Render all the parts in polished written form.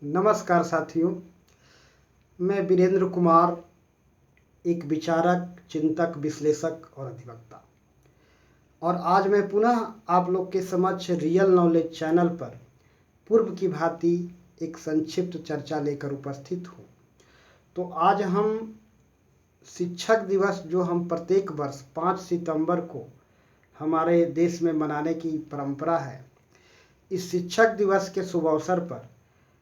नमस्कार साथियों, मैं वीरेंद्र कुमार, एक विचारक, चिंतक, विश्लेषक और अधिवक्ता। और आज मैं पुनः आप लोग के समक्ष रियल नॉलेज चैनल पर पूर्व की भांति एक संक्षिप्त चर्चा लेकर उपस्थित हूँ। तो आज हम शिक्षक दिवस, जो हम प्रत्येक वर्ष 5 सितंबर को हमारे देश में मनाने की परंपरा है, इस शिक्षक दिवस के शुभ अवसर पर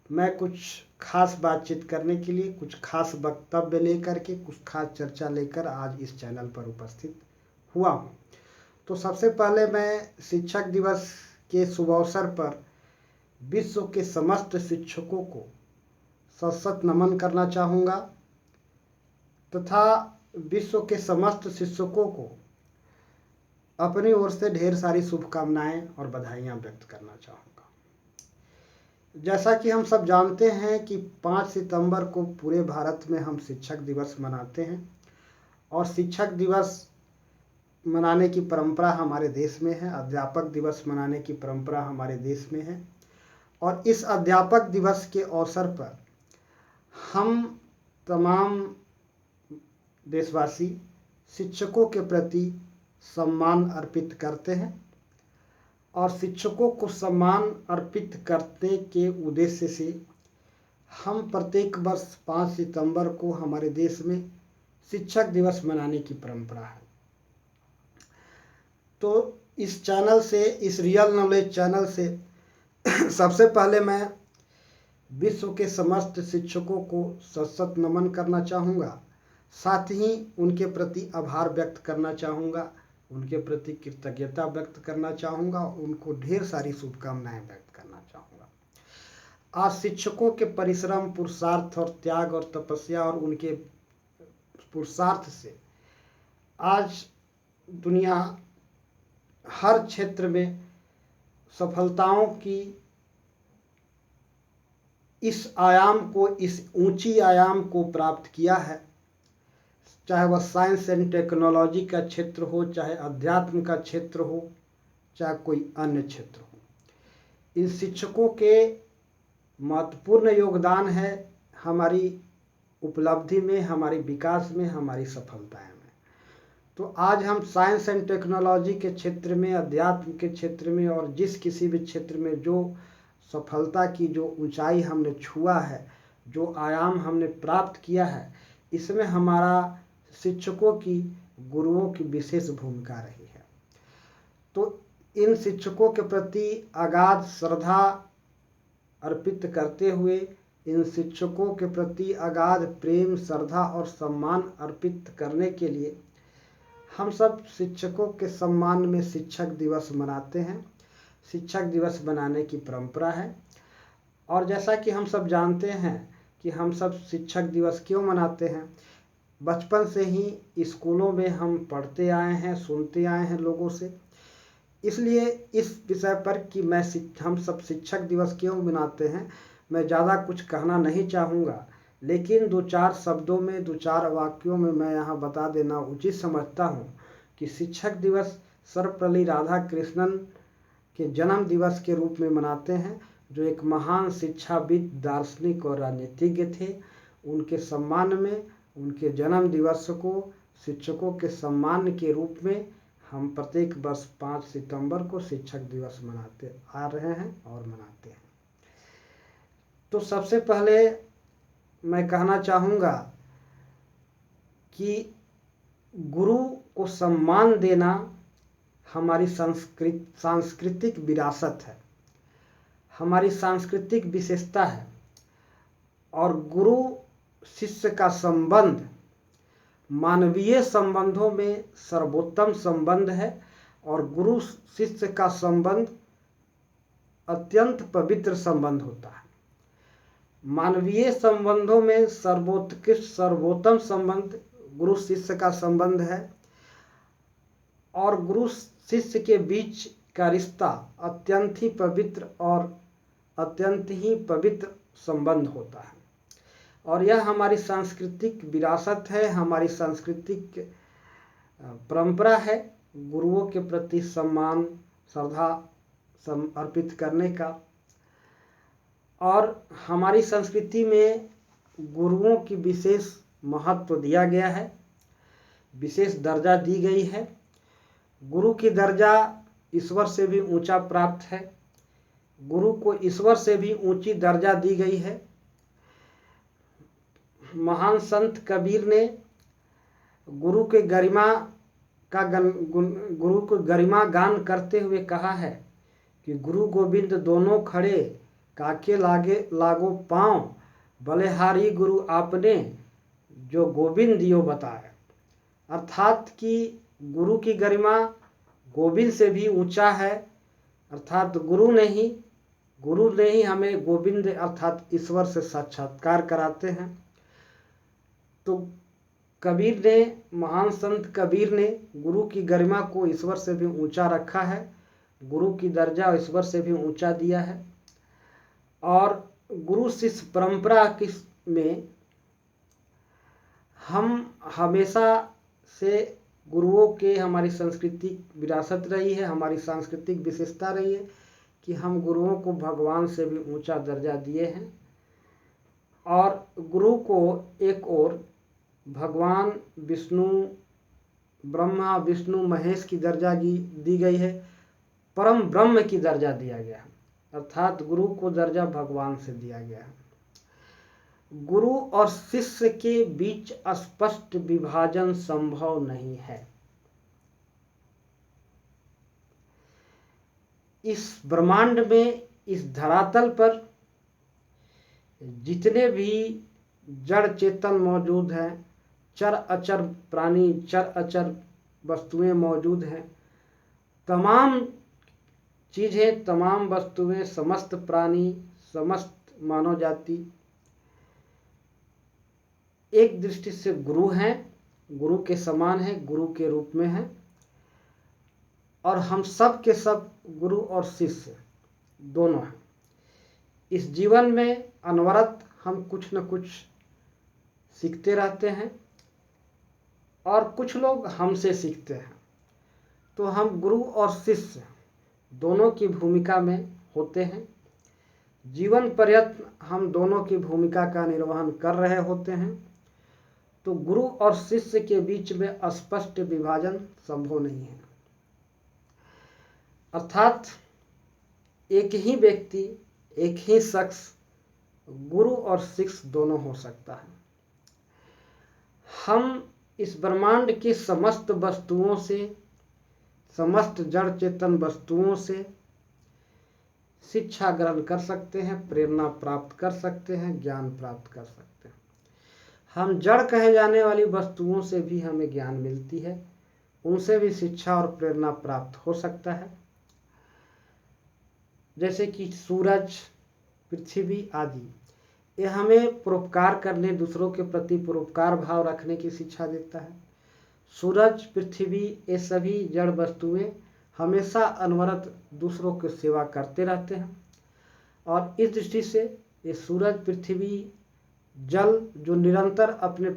मैं कुछ खास बातचीत करने के लिए, कुछ खास वक्तव्य लेकर के, कुछ खास चर्चा लेकर आज इस चैनल पर उपस्थित हुआ हूँ। तो सबसे पहले मैं शिक्षक दिवस के शुभ अवसर पर विश्व के समस्त शिक्षकों को सशक्त नमन करना चाहूँगा तथा विश्व के समस्त शिक्षकों को अपनी ओर से ढेर सारी शुभकामनाएं और बधाइयाँ व्यक्त करना चाहूँगा। जैसा कि हम सब जानते हैं कि 5 सितंबर को पूरे भारत में हम शिक्षक दिवस मनाते हैं और शिक्षक दिवस मनाने की परंपरा हमारे देश में है। अध्यापक दिवस मनाने की परंपरा हमारे देश में है और इस अध्यापक दिवस के अवसर पर हम तमाम देशवासी शिक्षकों के प्रति सम्मान अर्पित करते हैं और शिक्षकों को सम्मान अर्पित करने के उद्देश्य से हम प्रत्येक वर्ष 5 सितंबर को हमारे देश में शिक्षक दिवस मनाने की परंपरा है। तो इस चैनल से, इस रियल नॉलेज चैनल से सबसे पहले मैं विश्व के समस्त शिक्षकों को सशक्त नमन करना चाहूँगा, साथ ही उनके प्रति आभार व्यक्त करना चाहूँगा, उनके प्रति कृतज्ञता व्यक्त करना चाहूँगा, उनको ढेर सारी शुभकामनाएं व्यक्त करना चाहूँगा। आज शिक्षकों के परिश्रम, पुरुषार्थ और त्याग और तपस्या और उनके पुरुषार्थ से आज दुनिया हर क्षेत्र में सफलताओं की इस आयाम को, इस ऊंची आयाम को प्राप्त किया है। चाहे वह साइंस एंड टेक्नोलॉजी का क्षेत्र हो, चाहे अध्यात्म का क्षेत्र हो, चाहे कोई अन्य क्षेत्र हो, इन शिक्षकों के महत्वपूर्ण योगदान है हमारी उपलब्धि में, हमारी विकास में, हमारी सफलताएं में। तो आज हम साइंस एंड टेक्नोलॉजी के क्षेत्र में, अध्यात्म के क्षेत्र में और जिस किसी भी क्षेत्र में जो सफलता की जो ऊंचाई हमने छुआ है, जो आयाम हमने प्राप्त किया है, इसमें हमारा शिक्षकों की, गुरुओं की विशेष भूमिका रही है। तो इन शिक्षकों के प्रति अगाध श्रद्धा अर्पित करते हुए, इन शिक्षकों के प्रति अगाध प्रेम, श्रद्धा और सम्मान अर्पित करने के लिए हम सब शिक्षकों के सम्मान में शिक्षक दिवस मनाते हैं। शिक्षक दिवस मनाने की परंपरा है। और जैसा कि हम सब जानते हैं कि हम सब शिक्षक दिवस क्यों मनाते हैं, बचपन से ही स्कूलों में हम पढ़ते आए हैं, सुनते आए हैं लोगों से। इसलिए इस विषय पर कि हम सब शिक्षक दिवस क्यों मनाते हैं, मैं ज़्यादा कुछ कहना नहीं चाहूँगा, लेकिन 2-4 शब्दों में, 2-4 वाक्यों में मैं यहाँ बता देना उचित समझता हूँ कि शिक्षक दिवस सर्वपल्ली राधाकृष्णन के जन्म दिवस के रूप में मनाते हैं, जो एक महान शिक्षाविद, दार्शनिक और राजनीतिज्ञ थे। उनके सम्मान में, उनके जन्म दिवस को शिक्षकों के सम्मान के रूप में हम प्रत्येक वर्ष 5 सितंबर को शिक्षक दिवस मनाते आ रहे हैं और मनाते हैं। तो सबसे पहले मैं कहना चाहूँगा कि गुरु को सम्मान देना हमारी सांस्कृतिक विरासत है, हमारी सांस्कृतिक विशेषता है। और गुरु शिष्य का संबंध मानवीय संबंधों में सर्वोत्तम संबंध है और गुरु शिष्य का संबंध अत्यंत पवित्र संबंध होता है। मानवीय संबंधों में सर्वोत्कृष्ट, सर्वोत्तम संबंध गुरु शिष्य का संबंध है और गुरु शिष्य के बीच का रिश्ता अत्यंत ही पवित्र और अत्यंत ही पवित्र संबंध होता है। और यह हमारी सांस्कृतिक विरासत है, हमारी सांस्कृतिक परंपरा है गुरुओं के प्रति सम्मान, श्रद्धा अर्पित करने का। और हमारी संस्कृति में गुरुओं की विशेष महत्व दिया गया है, विशेष दर्जा दी गई है। गुरु की दर्जा ईश्वर से भी ऊंचा प्राप्त है। गुरु को ईश्वर से भी ऊंची दर्जा दी गई है। महान संत कबीर ने गुरु के गरिमा गुरु को गरिमा गान करते हुए कहा है कि गुरु गोविंद दोनों खड़े, काके लागे लागो पाँव, बलिहारी गुरु आपने जो गोविंद दियो बताए। अर्थात कि गुरु की गरिमा गोविंद से भी ऊंचा है, अर्थात गुरु ने ही हमें गोविंद अर्थात ईश्वर से साक्षात्कार कराते हैं। तो कबीर ने, महान संत कबीर ने गुरु की गरिमा को ईश्वर से भी ऊंचा रखा है, गुरु की दर्जा ईश्वर से भी ऊंचा दिया है। और गुरु शिष्य परंपरा में हम हमेशा से गुरुओं के, हमारी सांस्कृतिक विरासत रही है, हमारी सांस्कृतिक विशेषता रही है कि हम गुरुओं को भगवान से भी ऊंचा दर्जा दिए हैं। और गुरु को एक ओर भगवान विष्णु, ब्रह्मा विष्णु महेश की दर्जा दी गई है, परम ब्रह्म की दर्जा दिया गया है, अर्थात गुरु को दर्जा भगवान से दिया गया है। गुरु और शिष्य के बीच स्पष्ट विभाजन संभव नहीं है। इस ब्रह्मांड में, इस धरातल पर जितने भी जड़ चेतन मौजूद हैं, चर अचर प्राणी, चर अचर वस्तुएं मौजूद हैं, तमाम चीज़ें, तमाम वस्तुएं, समस्त प्राणी, समस्त मानव जाति एक दृष्टि से गुरु हैं, गुरु के समान हैं, गुरु के रूप में हैं। और हम सब के सब गुरु और शिष्य दोनों हैं। इस जीवन में अनवरत हम कुछ न कुछ सीखते रहते हैं और कुछ लोग हमसे सीखते हैं। तो हम गुरु और शिष्य दोनों की भूमिका में होते हैं। जीवन पर्यंत हम दोनों की भूमिका का निर्वहन कर रहे होते हैं। तो गुरु और शिष्य के बीच में स्पष्ट विभाजन संभव नहीं है, अर्थात एक ही व्यक्ति, एक ही शख्स गुरु और शिष्य दोनों हो सकता है। हम इस ब्रह्मांड की समस्त वस्तुओं से, समस्त जड़ चेतन वस्तुओं से शिक्षा ग्रहण कर सकते हैं, प्रेरणा प्राप्त कर सकते हैं, ज्ञान प्राप्त कर सकते हैं। हम जड़ कहे जाने वाली वस्तुओं से भी हमें ज्ञान मिलती है, उनसे भी शिक्षा और प्रेरणा प्राप्त हो सकता है। जैसे कि सूरज, पृथ्वी आदि, ये हमें परोपकार करने, दूसरों के प्रति परोपकार भाव रखने की शिक्षा देता है। सूरज, पृथ्वी, ये सभी जड़ वस्तुएं हमेशा अनवरत दूसरों की सेवा करते रहते हैं। और इस दृष्टि से ये सूरज, पृथ्वी, जल जो निरंतर अपने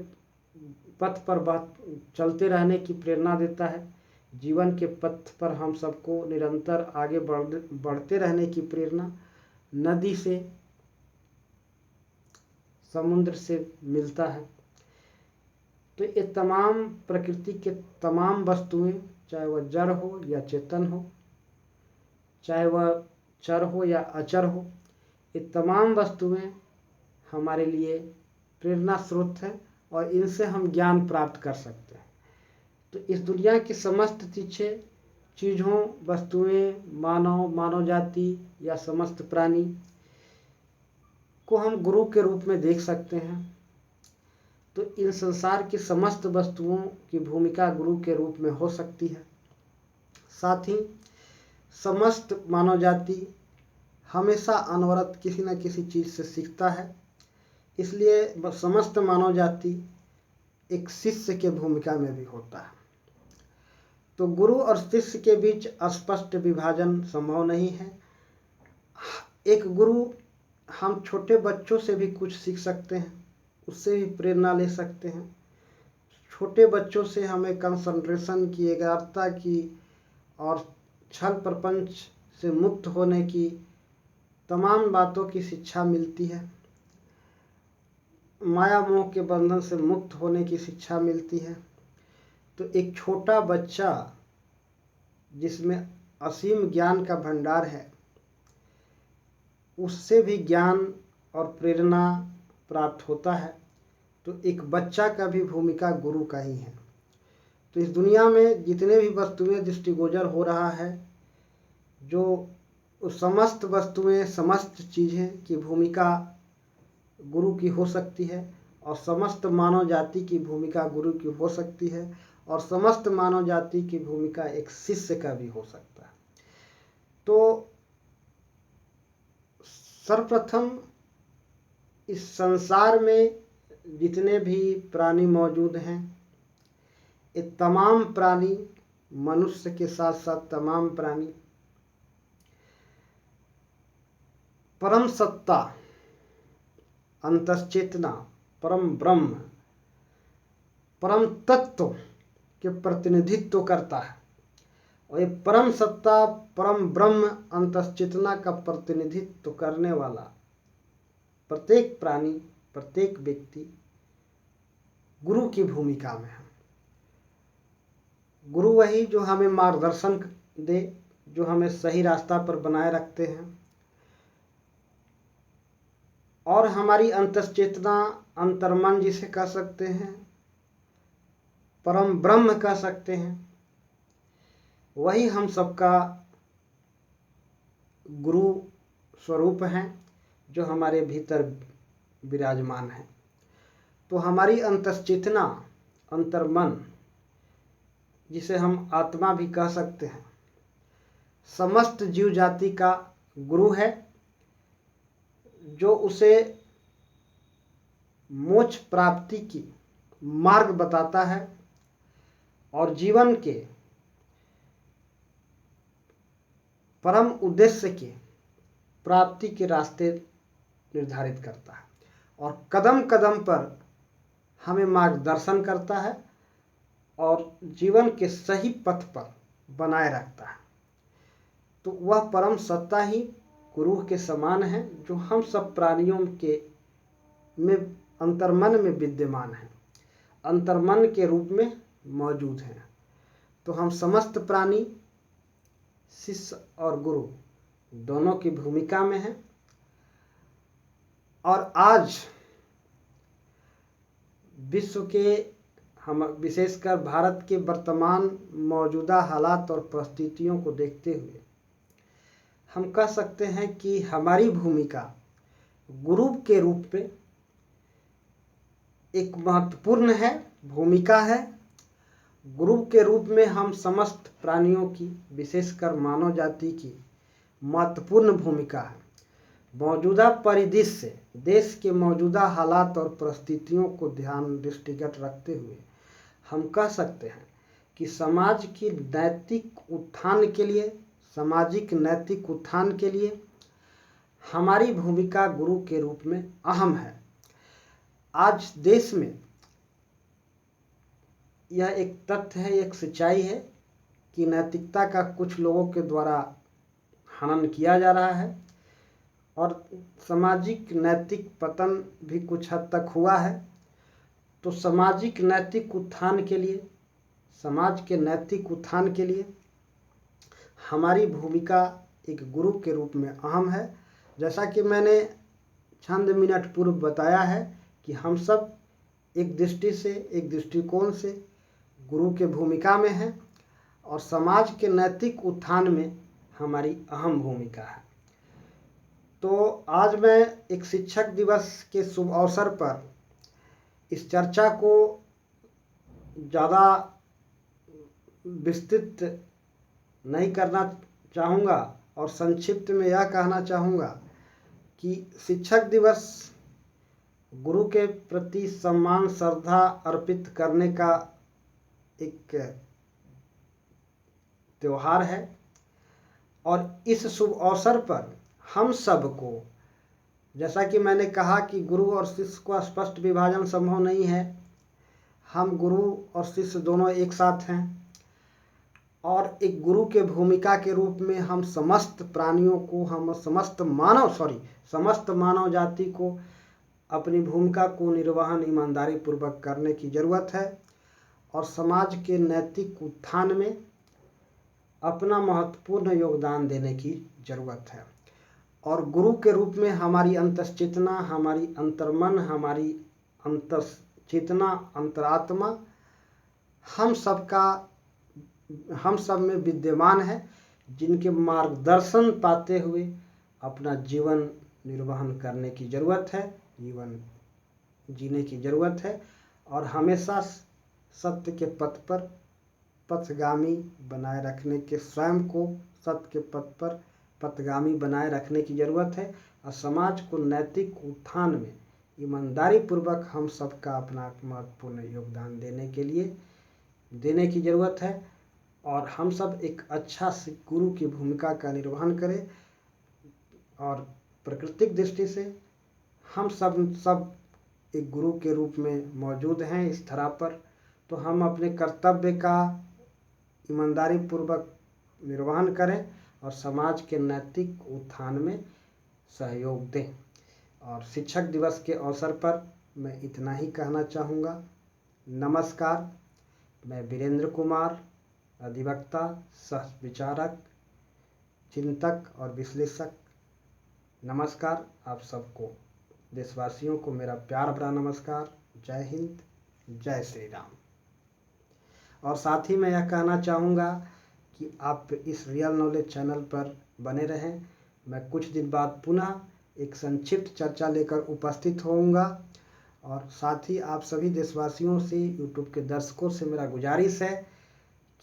पथ पर चलते रहने की प्रेरणा देता है, जीवन के पथ पर हम सबको निरंतर आगे बढ़ते रहने की प्रेरणा नदी से, समुद्र से मिलता है। तो ये तमाम प्रकृति के तमाम वस्तुएं, चाहे वह जड़ हो या चेतन हो, चाहे वह चर हो या अचर हो, ये तमाम वस्तुएं हमारे लिए प्रेरणा स्रोत है और इनसे हम ज्ञान प्राप्त कर सकते हैं। तो इस दुनिया की समस्त चीज़ों, वस्तुएं, मानव जाति या समस्त प्राणी को हम गुरु के रूप में देख सकते हैं। तो इन संसार की समस्त वस्तुओं की भूमिका गुरु के रूप में हो सकती है। साथ ही समस्त मानव जाति हमेशा अनवरत किसी न किसी चीज़ से सीखता है, इसलिए समस्त मानव जाति एक शिष्य के भूमिका में भी होता है। तो गुरु और शिष्य के बीच स्पष्ट विभाजन संभव नहीं है। एक गुरु, हम छोटे बच्चों से भी कुछ सीख सकते हैं, उससे भी प्रेरणा ले सकते हैं। छोटे बच्चों से हमें कंसंट्रेशन की, एकाग्रता की और छल प्रपंच से मुक्त होने की तमाम बातों की शिक्षा मिलती है, माया मोह के बंधन से मुक्त होने की शिक्षा मिलती है। तो एक छोटा बच्चा जिसमें असीम ज्ञान का भंडार है, उससे भी ज्ञान और प्रेरणा प्राप्त होता है। तो एक बच्चा का भी भूमिका गुरु का ही है। तो इस दुनिया में जितने भी वस्तुएं दृष्टिगोचर हो रहा है, जो समस्त वस्तुएं, समस्त चीज़ें की भूमिका गुरु की हो सकती है, और समस्त मानव जाति की भूमिका गुरु की हो सकती है, और समस्त मानव जाति की भूमिका एक शिष्य का भी हो सकता है। तो सर्वप्रथम इस संसार में जितने भी प्राणी मौजूद हैं, ये तमाम प्राणी, मनुष्य के साथ साथ तमाम प्राणी परम सत्ता, अंतश्चेतना, परम ब्रह्म, परम तत्व के प्रतिनिधित्व करता है। और ये परम सत्ता, परम ब्रह्म, अंतश्चेतना का प्रतिनिधित्व करने वाला प्रत्येक प्राणी, प्रत्येक व्यक्ति गुरु की भूमिका में है। गुरु वही जो हमें मार्गदर्शन दे, जो हमें सही रास्ता पर बनाए रखते हैं, और हमारी अंतश्चेतना, अंतर्मन जिसे कह सकते हैं, परम ब्रह्म कह सकते हैं, वही हम सबका गुरु स्वरूप हैं, जो हमारे भीतर विराजमान है। तो हमारी अंतश्चेतना, अंतर्मन, जिसे हम आत्मा भी कह सकते हैं, समस्त जीव जाति का गुरु है, जो उसे मोक्ष प्राप्ति की मार्ग बताता है और जीवन के परम उद्देश्य के प्राप्ति के रास्ते निर्धारित करता है, और कदम कदम पर हमें मार्गदर्शन करता है और जीवन के सही पथ पर बनाए रखता है। तो वह परम सत्ता ही गुरु के समान है, जो हम सब प्राणियों के में अंतर्मन में विद्यमान है, अंतर्मन के रूप में मौजूद हैं। तो हम समस्त प्राणी शिष्य और गुरु दोनों की भूमिका में हैं। और आज विश्व के, हम विशेषकर भारत के वर्तमान मौजूदा हालात और परिस्थितियों को देखते हुए हम कह सकते हैं कि हमारी भूमिका गुरु के रूप में एक महत्वपूर्ण है, भूमिका है। गुरु के रूप में हम समस्त प्राणियों की, विशेषकर मानव जाति की महत्वपूर्ण भूमिका है। मौजूदा परिदृश्य, देश के मौजूदा हालात और परिस्थितियों को ध्यान दृष्टिगत रखते हुए हम कह सकते हैं कि समाज की नैतिक उत्थान के लिए, सामाजिक नैतिक उत्थान के लिए हमारी भूमिका गुरु के रूप में अहम है। आज देश में यह एक तथ्य है, एक सच्चाई है कि नैतिकता का कुछ लोगों के द्वारा हनन किया जा रहा है, और सामाजिक नैतिक पतन भी कुछ हद तक हुआ है। तो सामाजिक नैतिक उत्थान के लिए, समाज के नैतिक उत्थान के लिए हमारी भूमिका एक गुरु के रूप में अहम है। जैसा कि मैंने चंद मिनट पूर्व बताया है कि हम सब एक दृष्टि से, एक दृष्टिकोण से गुरु के भूमिका में हैं, और समाज के नैतिक उत्थान में हमारी अहम भूमिका है। तो आज मैं एक शिक्षक दिवस के शुभ अवसर पर इस चर्चा को ज़्यादा विस्तृत नहीं करना चाहूँगा, और संक्षिप्त में यह कहना चाहूँगा कि शिक्षक दिवस गुरु के प्रति सम्मान, श्रद्धा अर्पित करने का एक त्योहार है। और इस शुभ अवसर पर हम सबको, जैसा कि मैंने कहा कि गुरु और शिष्य का स्पष्ट विभाजन संभव नहीं है, हम गुरु और शिष्य दोनों एक साथ हैं। और एक गुरु के भूमिका के रूप में हम समस्त प्राणियों को, हम समस्त मानव जाति को अपनी भूमिका को निर्वहन ईमानदारी पूर्वक करने की जरूरत है और समाज के नैतिक उत्थान में अपना महत्वपूर्ण योगदान देने की जरूरत है। और गुरु के रूप में हमारी अंतश्चेतना, हमारी अंतर्मन, हमारी अंतश्चेतना, अंतरात्मा हम सब में विद्यमान है, जिनके मार्गदर्शन पाते हुए अपना जीवन निर्वहन करने की जरूरत है, जीवन जीने की जरूरत है और हमेशा सत्य के पथ पर पथगामी बनाए रखने के, स्वयं को सत्य के पथ पर पथगामी बनाए रखने की जरूरत है और समाज को नैतिक उत्थान में ईमानदारी पूर्वक हम सबका अपना महत्वपूर्ण योगदान देने की जरूरत है और हम सब एक अच्छा गुरु की भूमिका का निर्वहन करें। और प्राकृतिक दृष्टि से हम सब एक गुरु के रूप में मौजूद हैं इस धरा पर, तो हम अपने कर्तव्य का ईमानदारी पूर्वक निर्वहन करें और समाज के नैतिक उत्थान में सहयोग दें। और शिक्षक दिवस के अवसर पर मैं इतना ही कहना चाहूँगा। नमस्कार। मैं वीरेंद्र कुमार, अधिवक्ता, सह विचारक, चिंतक और विश्लेषक। नमस्कार। आप सबको, देशवासियों को मेरा प्यार भरा नमस्कार। जय हिंद, जय श्री राम। और साथ ही मैं यह कहना चाहूँगा कि आप इस रियल नॉलेज चैनल पर बने रहें। मैं कुछ दिन बाद पुनः एक संक्षिप्त चर्चा लेकर उपस्थित होऊंगा और साथ ही आप सभी देशवासियों से, यूट्यूब के दर्शकों से मेरा गुजारिश है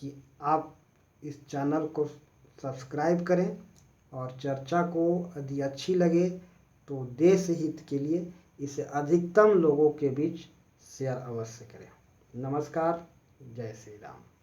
कि आप इस चैनल को सब्सक्राइब करें और चर्चा को यदि अच्छी लगे तो देश हित के लिए इसे अधिकतम लोगों के बीच शेयर अवश्य करें। नमस्कार। जय श्री राम।